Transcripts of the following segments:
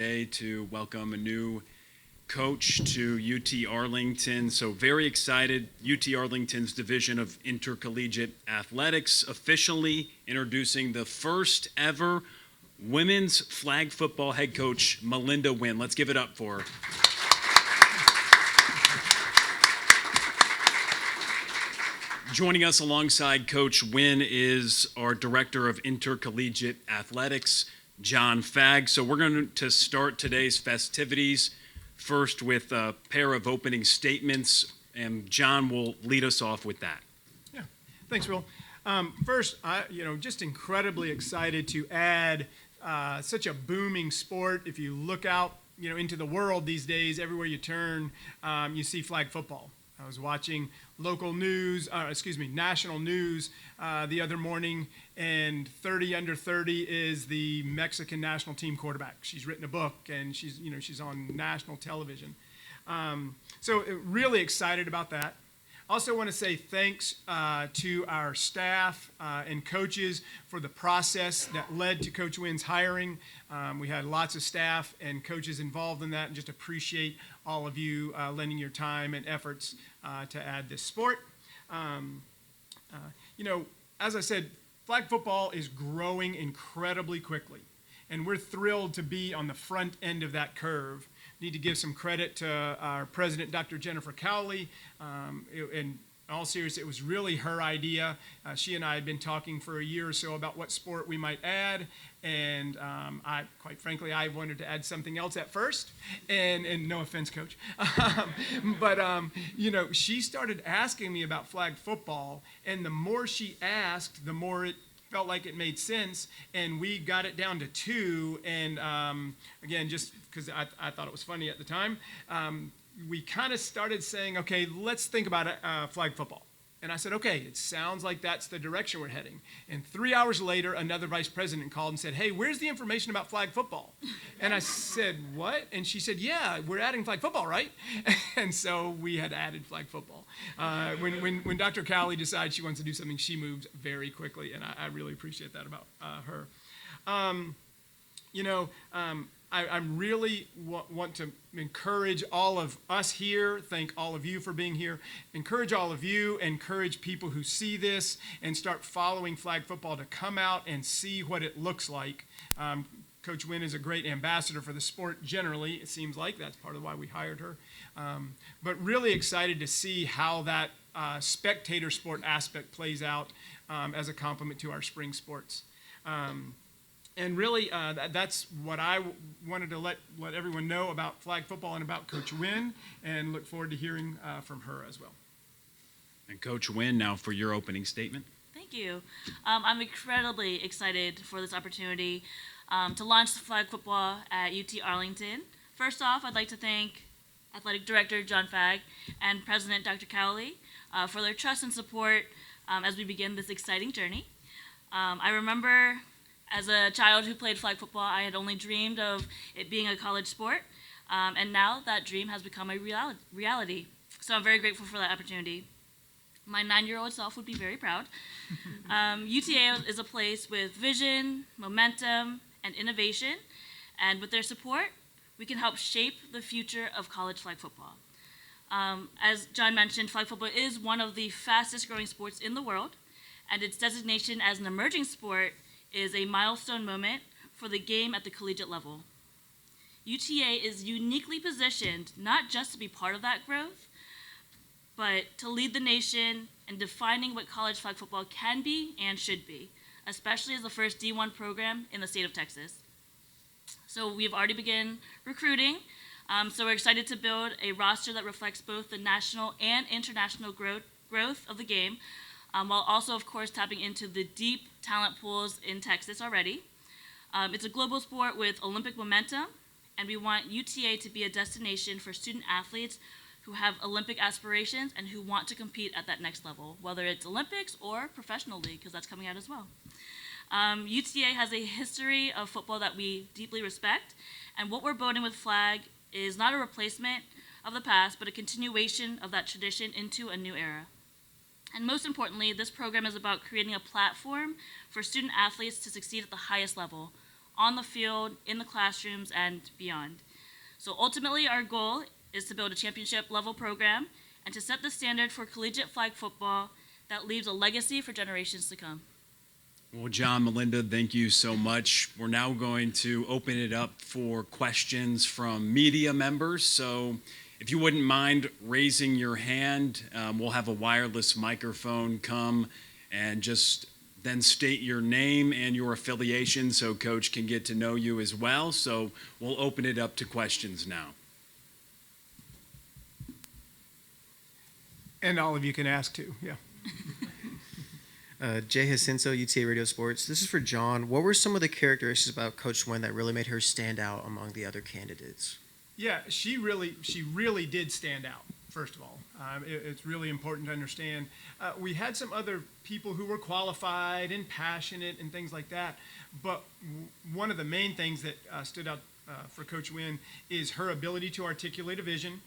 Today to welcome a new coach to UT Arlington. So very excited. UT Arlington's Division of Intercollegiate Athletics officially introducing the first ever women's flag football head coach, Melinda Nguyen. Let's give it up for her. Joining us alongside Coach Nguyen is our Director of Intercollegiate Athletics, John Fagg. So we're going to start today's festivities first with a pair of opening statements, and John will lead us off with that. Yeah, thanks, Will. First, just incredibly excited to add such a booming sport. If you look out, into the world these days, everywhere you turn, you see flag football. I was watching national news the other morning, and 30 under 30 is the Mexican national team quarterback. She's written a book, and she's on national television. So really excited about that. Also want to say thanks to our staff and coaches for the process that led to Coach Nguyen's hiring. We had lots of staff and coaches involved in that, and just appreciate all of you lending your time and efforts to add this sport. As I said, flag football is growing incredibly quickly, and we're thrilled to be on the front end of that curve. Need to give some credit to our president, Dr. Jennifer Cowley. In all seriousness, it was really her idea. She and I had been talking for a year or so about what sport we might add, and quite frankly, I wanted to add something else at first, and no offense, Coach. But she started asking me about flag football, and the more she asked, the more it felt like it made sense, and we got it down to two. And again, just because I thought it was funny at the time, we kind of started saying, okay, let's think about flag football. And I said, okay, it sounds like that's the direction we're heading. And 3 hours later, another vice president called and said, hey, where's the information about flag football? And I said, what? And she said, yeah, we're adding flag football, right? And so we had added flag football. When Dr. Cowley decides she wants to do something, she moves very quickly, and I really appreciate that about her. I really want to encourage all of us here, thank all of you for being here, encourage all of you, encourage people who see this and start following flag football to come out and see what it looks like. Coach Nguyen is a great ambassador for the sport generally, it seems like. That's part of why we hired her. But really excited to see how that spectator sport aspect plays out as a complement to our spring sports. And really, that's what I wanted to let everyone know about flag football and about Coach Nguyen, and look forward to hearing from her as well. And Coach Nguyen, now for your opening statement. Thank you. I'm incredibly excited for this opportunity to launch flag football at UT Arlington. First off, I'd like to thank Athletic Director John Fagg and President Dr. Cowley for their trust and support as we begin this exciting journey. I remember as a child who played flag football, I had only dreamed of it being a college sport, and now that dream has become a reality. So I'm very grateful for that opportunity. My 9-year-old self would be very proud. UTA is a place with vision, momentum, and innovation, and with their support, we can help shape the future of college flag football. As John mentioned, flag football is one of the fastest growing sports in the world, and its designation as an emerging sport is a milestone moment for the game at the collegiate level. UTA is uniquely positioned not just to be part of that growth, but to lead the nation in defining what college flag football can be and should be, especially as the first D1 program in the state of Texas. So we've already begun recruiting, so we're excited to build a roster that reflects both the national and international growth of the game, while also, of course, tapping into the deep talent pools in Texas already. It's a global sport with Olympic momentum, and we want UTA to be a destination for student athletes who have Olympic aspirations and who want to compete at that next level, whether it's Olympics or professional league, because that's coming out as well. UTA has a history of football that we deeply respect, and what we're building with flag is not a replacement of the past, but a continuation of that tradition into a new era. And most importantly, this program is about creating a platform for student athletes to succeed at the highest level, on the field, in the classrooms, and beyond. So ultimately, our goal is to build a championship level program and to set the standard for collegiate flag football that leaves a legacy for generations to come. Well, John, Melinda, thank you so much. We're now going to open it up for questions from media members. So if you wouldn't mind raising your hand, we'll have a wireless microphone come and just then state your name and your affiliation so Coach can get to know you as well. So we'll open it up to questions now. And all of you can ask too, yeah. Jay Jacinto, UTA Radio Sports. This is for John. What were some of the characteristics about Coach Nguyen that really made her stand out among the other candidates? Yeah, she really did stand out, first of all. It's really important to understand. We had some other people who were qualified and passionate and things like that, but one of the main things that stood out for Coach Nguyen is her ability to articulate a vision,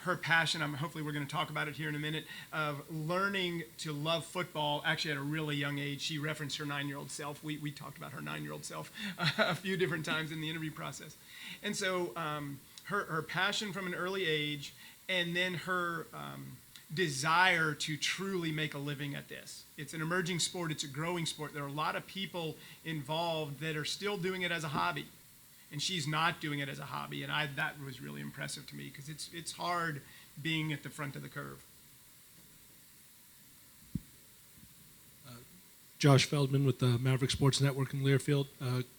her passion, hopefully we're going to talk about it here in a minute, of learning to love football actually at a really young age. She referenced her 9-year-old self. We talked about her 9-year-old self a few different times in the interview process. And so her passion from an early age, and then her desire to truly make a living at this. It's an emerging sport. It's a growing sport. There are a lot of people involved that are still doing it as a hobby. And she's not doing it as a hobby, and that was really impressive to me because it's hard being at the front of the curve. Josh Feldman with the Maverick Sports Network in Learfield.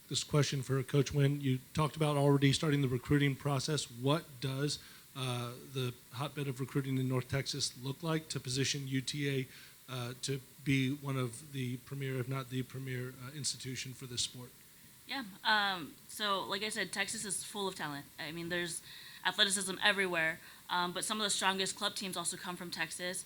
This question for Coach Nguyen. You talked about already starting the recruiting process. What does the hotbed of recruiting in North Texas look like to position UTA to be one of the premier, if not the premier, institution for this sport? Yeah, so like I said, Texas is full of talent. I mean, there's athleticism everywhere, but some of the strongest club teams also come from Texas,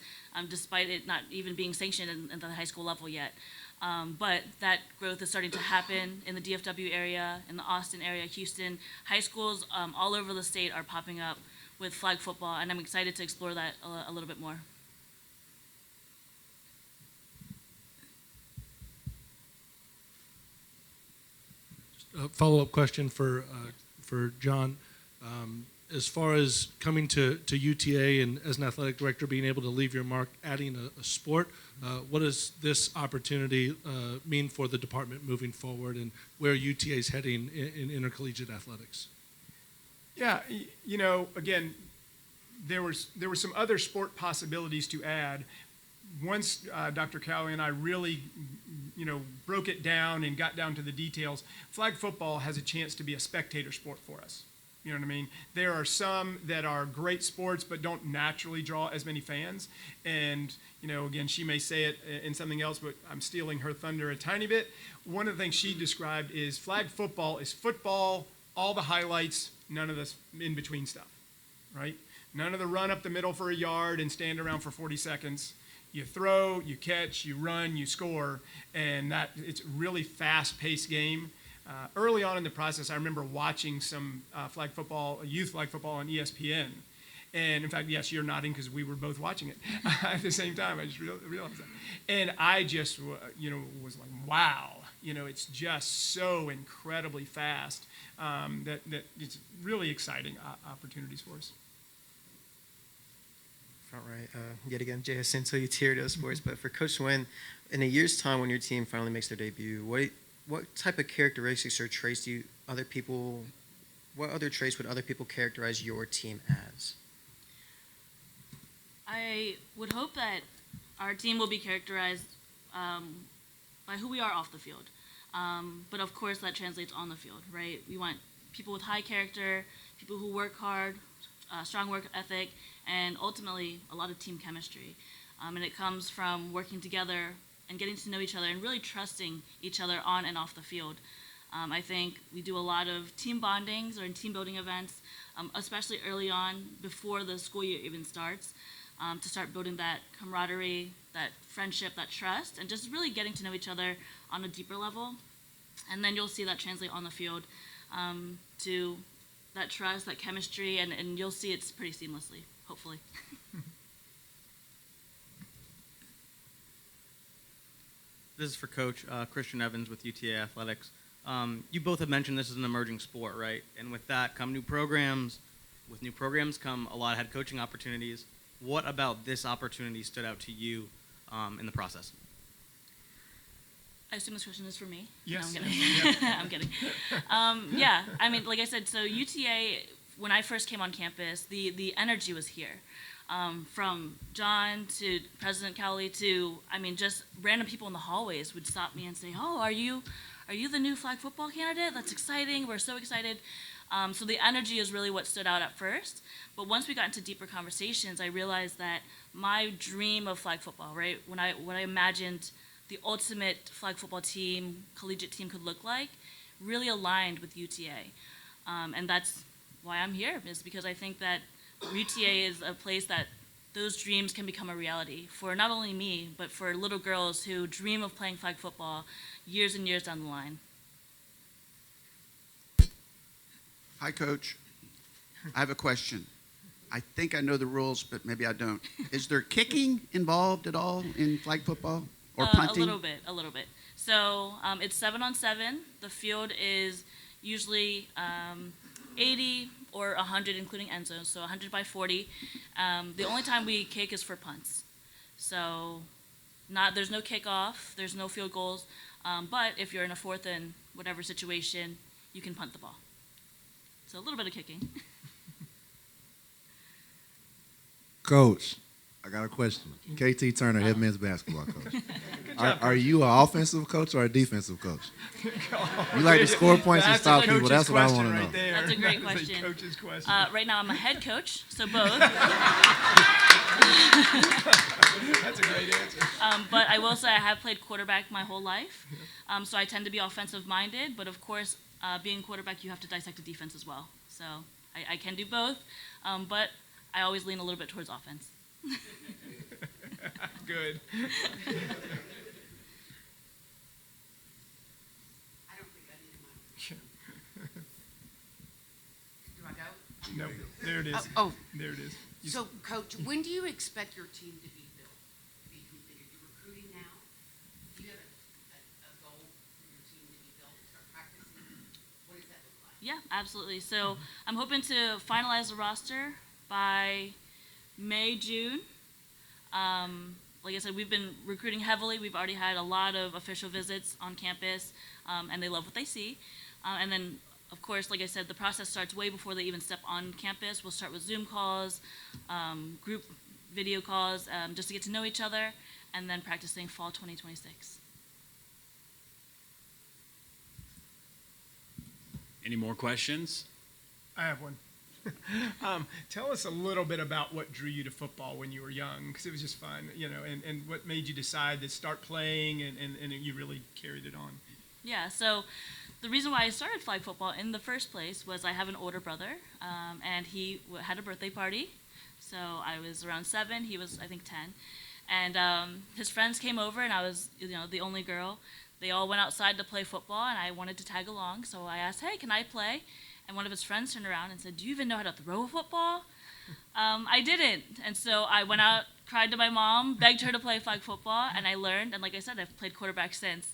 despite it not even being sanctioned at the high school level yet. But that growth is starting to happen in the DFW area, in the Austin area, Houston. High schools all over the state are popping up with flag football, and I'm excited to explore that a little bit more. A follow-up question for John. As far as coming to UTA and as an athletic director being able to leave your mark, adding a sport, what does this opportunity mean for the department moving forward and where UTA is heading in intercollegiate athletics? Yeah, you know, again, there were some other sport possibilities to add. Once Dr. Cowie and I really, broke it down and got down to the details, flag football has a chance to be a spectator sport for us. You know what I mean? There are some that are great sports but don't naturally draw as many fans. And, again, she may say it in something else, but I'm stealing her thunder a tiny bit. One of the things she described is flag football is football, all the highlights, none of this in-between stuff, right? None of the run up the middle for a yard and stand around for 40 seconds. You throw, you catch, you run, you score, and it's a really fast-paced game. Early on in the process, I remember watching some youth flag football on ESPN. And in fact, yes, you're nodding because we were both watching it at the same time. I just realized that. And I just, was like, wow, it's just so incredibly fast that it's really exciting opportunities for us. Front right, yet again, Jay Jacinto, UTA Radio Sports. But for Coach Nguyen, in a year's time when your team finally makes their debut, what type of characteristics or traits what other traits would other people characterize your team as? I would hope that our team will be characterized by who we are off the field. But of course that translates on the field, right? We want people with high character, people who work hard, strong work ethic, and ultimately a lot of team chemistry. And it comes from working together and getting to know each other and really trusting each other on and off the field. I think we do a lot of team bondings or team building events, especially early on before the school year even starts, to start building that camaraderie, that friendship, that trust, and just really getting to know each other on a deeper level. And then you'll see that translate on the field to that trust, that chemistry, and you'll see it's pretty seamlessly, hopefully. This is for Coach Christian Evans with UTA Athletics. You both have mentioned this is an emerging sport, right? And with that come new programs. With new programs come a lot of head coaching opportunities. What about this opportunity stood out to you in the process? I assume this question is for me. Yes. No, I'm kidding. Yeah. I'm kidding. Yeah, I mean, like I said, so UTA, when I first came on campus, the energy was here. From John to President Cowley to, I mean, just random people in the hallways would stop me and say, "Oh, are you the new flag football candidate? That's exciting. We're so excited." So the energy is really what stood out at first. But once we got into deeper conversations, I realized that my dream of flag football, right, when I imagined the ultimate flag football team, collegiate team could look like, really aligned with UTA. And that's why I'm here, is because I think that UTA is a place that those dreams can become a reality for not only me, but for little girls who dream of playing flag football years and years down the line. Hi, Coach. I have a question. I think I know the rules, but maybe I don't. Is there kicking involved at all in flag football or punting? A little bit. So it's 7-on-7. The field is usually 80 or 100, including end zones, so 100 by 40. The only time we kick is for punts. So there's no kickoff, there's no field goals, but if you're in a fourth and whatever situation, you can punt the ball. So a little bit of kicking. Coach, I got a question. KT Turner, head men's basketball coach. Are you an offensive coach or a defensive coach? You like to score points and stop people. That's what I want to know. That's a great question. Coach's question. Right now I'm a head coach, so both. That's a great answer. But I will say I have played quarterback my whole life, so I tend to be offensive-minded. But of course, being quarterback, you have to dissect the defense as well. So I can do both, but I always lean a little bit towards offense. Good. I don't think I need a mic. Do I go? No, there it is. Oh, There it is. so Coach, when do you expect your team to be built, to be completed? You're recruiting now. Do you have a goal for your team to be built, start practicing? What does that look like? Yeah, absolutely. So I'm hoping to finalize the roster by May, June. Like I said, we've been recruiting heavily. We've already had a lot of official visits on campus, and they love what they see. And then, of course, like I said, the process starts way before they even step on campus. We'll start with Zoom calls, group video calls, just to get to know each other, and then practicing fall 2026. Any more questions? I have one. Tell us a little bit about what drew you to football when you were young, because it was just fun, and what made you decide to start playing and you really carried it on. Yeah, so the reason why I started flag football in the first place was I have an older brother, and he had a birthday party. So I was around 7, he was, I think, 10. And his friends came over, and I was, the only girl. They all went outside to play football, and I wanted to tag along. So I asked, "Hey, can I play?" And one of his friends turned around and said, "Do you even know how to throw a football?" I didn't. And so I went out, cried to my mom, begged her to play flag football, and I learned. And like I said, I've played quarterback since.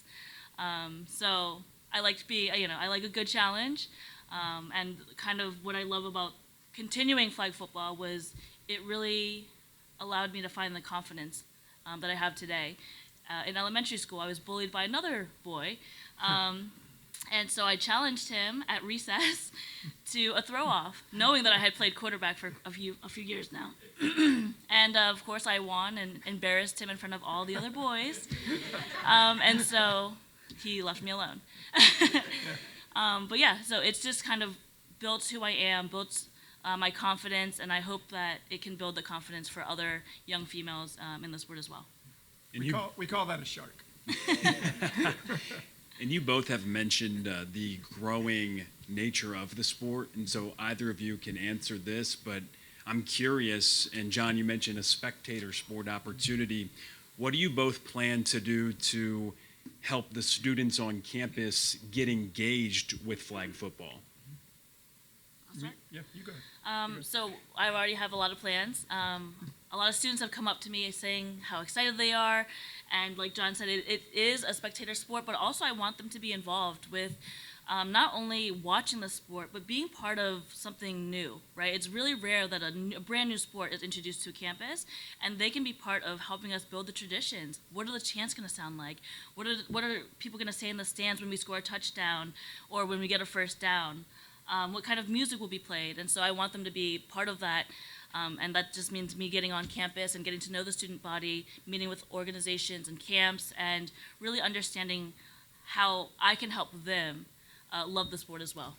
So I like to be, I like a good challenge. And kind of what I love about continuing flag football was it really allowed me to find the confidence that I have today. In elementary school, I was bullied by another boy. And so I challenged him at recess to a throw-off, knowing that I had played quarterback for a few years now. And of course, I won and embarrassed him in front of all the other boys. And so he left me alone. But yeah, so it's just kind of built who I am, built my confidence, and I hope that it can build the confidence for other young females in the sport as well. And We call that a shark. And you both have mentioned the growing nature of the sport, and so either of you can answer this, but I'm curious, and John, you mentioned a spectator sport opportunity. What do you both plan to do to help the students on campus get engaged with flag football? I'll start. Yeah, you go ahead. So I already have a lot of plans. a lot of students have come up to me saying how excited they are, and like John said, it is a spectator sport, but also I want them to be involved with not only watching the sport, but being part of something new, right? It's really rare that a brand new sport is introduced to a campus, and they can be part of helping us build the traditions. What are the chants going to sound like? What are people going to say in the stands when we score a touchdown or when we get a first down? What kind of music will be played? And so I want them to be part of that. And that just means me getting on campus and getting to know the student body, meeting with organizations and camps, and really understanding how I can help them love the sport as well.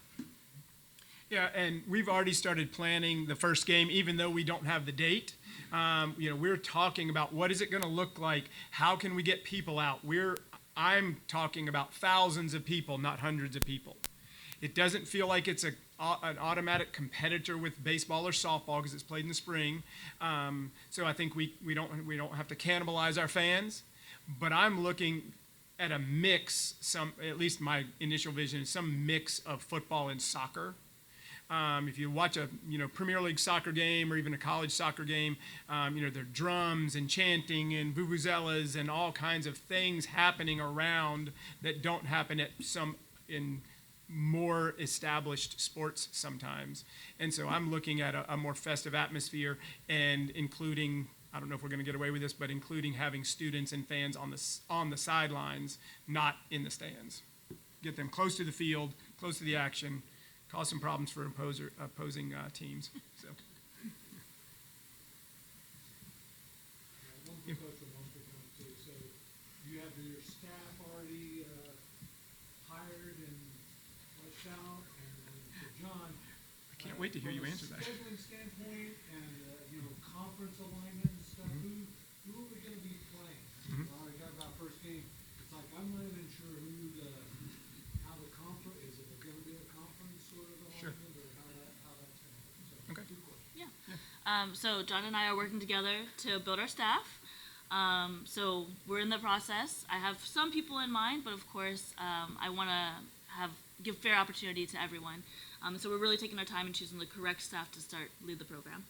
Yeah, and we've already started planning the first game, even though we don't have the date. We're talking about what is it going to look like? How can we get people out? I'm talking about thousands of people, not hundreds of people. It doesn't feel like it's an automatic competitor with baseball or softball because it's played in the spring. So I think we don't have to cannibalize our fans. But I'm looking at a mix, at least my initial vision is some mix of football and soccer. If you watch a Premier League soccer game or even a college soccer game, there are drums and chanting and vuvuzelas and all kinds of things happening around that don't happen in more established sports sometimes. And so I'm looking at a more festive atmosphere and including, I don't know if we're going to get away with this, but including having students and fans on the sidelines, not in the stands. Get them close to the field, close to the action, cause some problems for opposing teams. So. One quick question, one quick comment too. So you have your staff already hired and fleshed out, and for John, I can't wait to hear you answer that. From a scheduling standpoint and conference alignment and stuff, who are we going to be playing? Mhm. Well, we talked about first game. It's like I'm not even sure how the conference is. It going to be a conference sort of alignment, Sure. or how that's going to work? So, Okay. good question. So John and I are working together to build our staff. So we're in the process. I have some people in mind, but of course, I want to give fair opportunity to everyone. So we're really taking our time and choosing the correct staff to lead the program.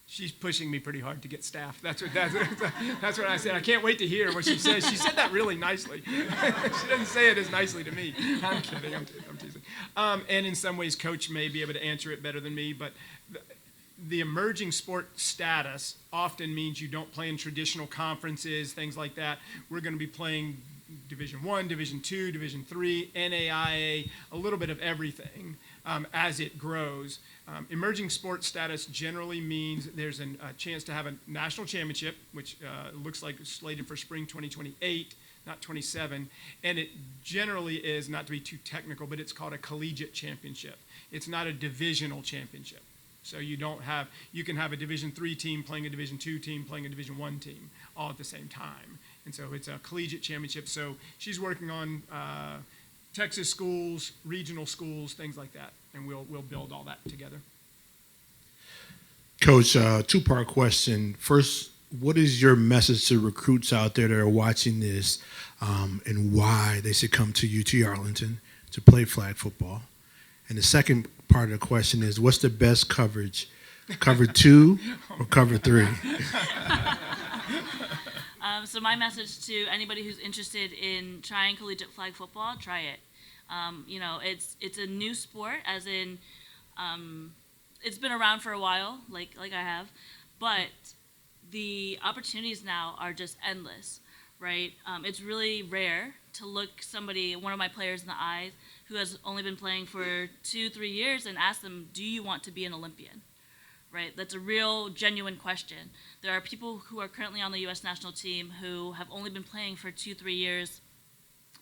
She's pushing me pretty hard to get staff. That's what I said. I can't wait to hear what she says. She said that really nicely. She doesn't say it as nicely to me. I'm kidding. I'm teasing. And in some ways, Coach may be able to answer it better than me. But the emerging sport status often means you don't play in traditional conferences, things like that. We're going to be playing Division I, Division II, Division III, NAIA, a little bit of everything as it grows. Emerging sports status generally means there's a chance to have a national championship, which looks like it's slated for spring 2028, not 27. And it generally is, not to be too technical, but it's called a collegiate championship. It's not a divisional championship. So you can have a Division III team playing a Division II team playing a Division I team all at the same time. And so it's a collegiate championship. So she's working on Texas schools, regional schools, things like that. And we'll build all that together. Coach, two-part question. First, what is your message to recruits out there that are watching this and why they should come to UT Arlington to play flag football? And the second part of the question is, what's the best coverage, cover 2 or cover 3? So my message to anybody who's interested in trying collegiate flag football, try it. It's a new sport, as in it's been around for a while, like I have, but the opportunities now are just endless, right? It's really rare to look one of my players in the eyes who has only been playing for 2-3 years and ask them, do you want to be an Olympian? Right? That's a real, genuine question. There are people who are currently on the U.S. national team who have only been playing for 2-3 years.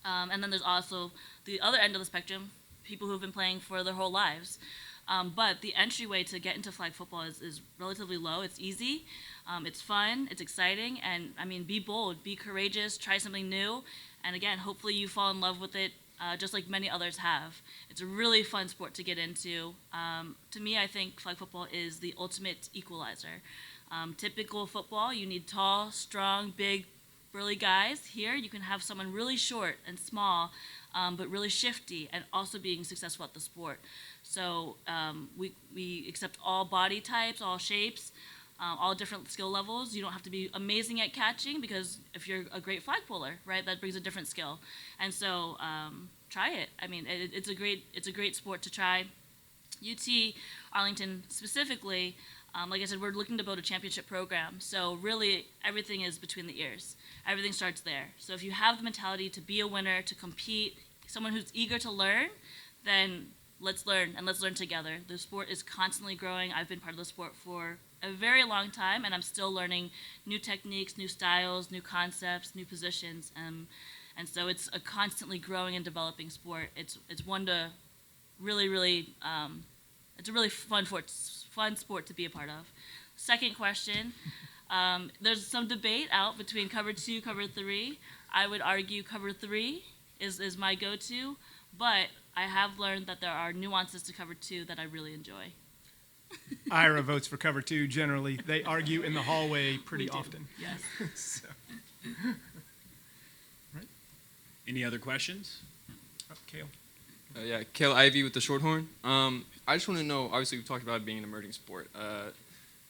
And then there's also the other end of the spectrum, people who have been playing for their whole lives. But the entryway to get into flag football is relatively low. It's easy, it's fun, it's exciting, and be bold, be courageous, try something new, and again, hopefully you fall in love with it just like many others have. It's a really fun sport to get into. To me, I think flag football is the ultimate equalizer. Typical football, you need tall, strong, big, burly guys. Here, you can have someone really short and small, but really shifty and also being successful at the sport. So we accept all body types, all shapes. all different skill levels. You don't have to be amazing at catching, because if you're a great flag puller, right, that brings a different skill. And so try it. I mean, it's a great sport to try. UT Arlington specifically, like I said, we're looking to build a championship program. So really, everything is between the ears. Everything starts there. So if you have the mentality to be a winner, to compete, someone who's eager to learn, then let's learn, and let's learn together. The sport is constantly growing. I've been part of the sport for a very long time, and I'm still learning new techniques, new styles, new concepts, new positions. And so it's a constantly growing and developing sport. It's one to really, it's a really fun sport to be a part of. Second question, there's some debate out between cover 2, cover 3. I would argue cover 3 is my go-to, but I have learned that there are nuances to cover 2 that I really enjoy. Ira votes for cover 2 generally. They argue in the hallway pretty We do, often. yes. So, Any other questions? Kale. Yeah, Kale Ivey with the Shorthorn. I just want to know, obviously we've talked about it being an emerging sport. I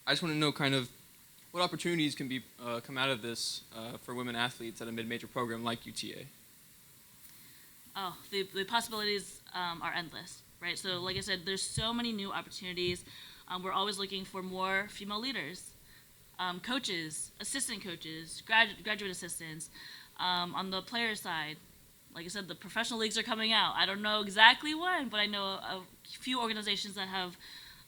just want to know kind of what opportunities can be come out of this for women athletes at a mid-major program like UTA. Oh, the possibilities are endless, right? So like I said, there's so many new opportunities. We're always looking for more female leaders, coaches, assistant coaches, graduate assistants. On the player side, like I said, the professional leagues are coming out. I don't know exactly when, but I know a few organizations that have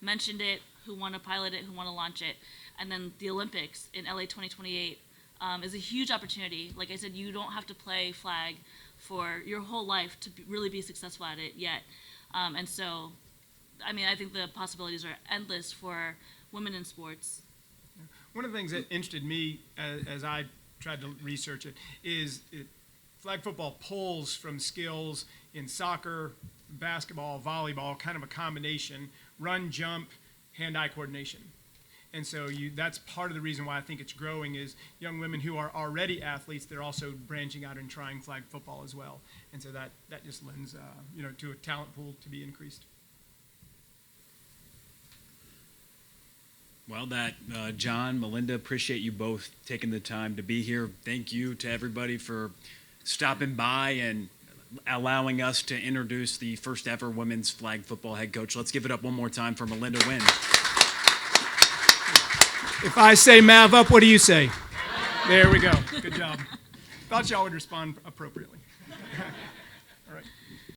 mentioned it, who want to pilot it, who want to launch it. And then the Olympics in LA 2028 is a huge opportunity. Like I said, you don't have to play flag for your whole life to really be successful at it yet. And so, I mean, I think the possibilities are endless for women in sports. One of the things that interested me as I tried to research it is flag football pulls from skills in soccer, basketball, volleyball, kind of a combination, run, jump, hand-eye coordination. And so that's part of the reason why I think it's growing is young women who are already athletes, they're also branching out and trying flag football as well. And so that just lends to a talent pool to be increased. Well, John, Melinda, appreciate you both taking the time to be here. Thank you to everybody for stopping by and allowing us to introduce the first ever women's flag football head coach. Let's give it up one more time for Melinda Nguyen. If I say Mav up, what do you say? There we go. Good job. Thought y'all would respond appropriately.